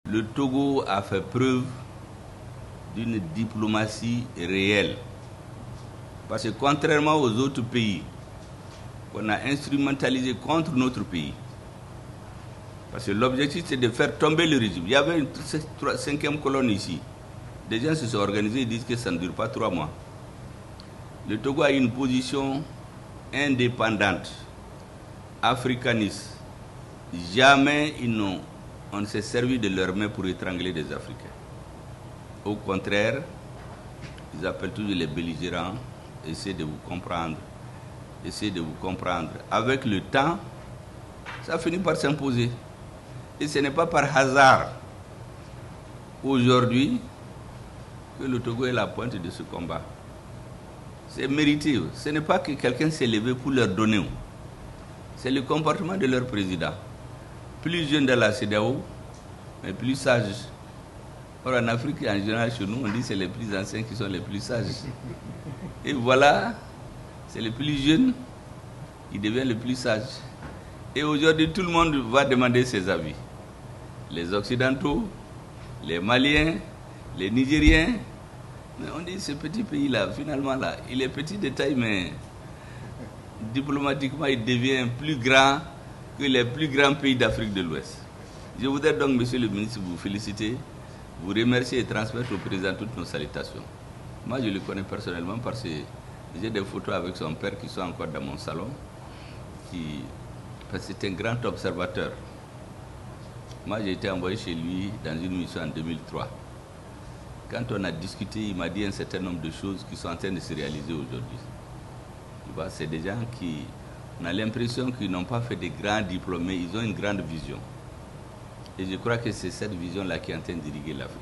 Le Togo a fait preuve d'une diplomatie réelle. Parce que contrairement aux autres pays qu'on a instrumentalisé contre notre pays, parce que l'objectif c'est de faire tomber le régime. Il y avait une cinquième colonne ici. Des gens se sont organisés et disent que ça ne dure pas 3 mois. Le Togo a une position indépendante, africaniste. Jamais on ne s'est servi de leurs mains pour étrangler des Africains. Au contraire, ils appellent toujours les belligérants, essayez de vous comprendre, essayez de vous comprendre. Avec le temps, ça finit par s'imposer. Et ce n'est pas par hasard, aujourd'hui, que le Togo est la pointe de ce combat. C'est mérité. Ce n'est pas que quelqu'un s'est levé pour leur donner. C'est le comportement de leur président. Plus jeune dans la CEDEAO, mais plus sage. Or, en Afrique, en général, chez nous, on dit que c'est les plus anciens qui sont les plus sages. Et voilà, c'est le plus jeune qui devient le plus sage. Et aujourd'hui, tout le monde va demander ses avis. Les Occidentaux, les Maliens, les Nigériens. Mais on dit ce petit pays-là, finalement, là, il est petit de taille, mais diplomatiquement, il devient plus grand que les plus grands pays d'Afrique de l'Ouest. Je voudrais donc, monsieur le ministre, vous féliciter, vous remercier et transmettre au président toutes nos salutations. Moi, je le connais personnellement parce que j'ai des photos avec son père qui sont encore dans mon salon, parce que c'est un grand observateur. Moi, j'ai été envoyé chez lui dans une mission en 2003. Quand on a discuté, il m'a dit un certain nombre de choses qui sont en train de se réaliser aujourd'hui. C'est des gens qui, on a l'impression qu'ils n'ont pas fait de grands diplômés, ils ont une grande vision. Et je crois que c'est cette vision-là qui est en train d'irriguer l'Afrique.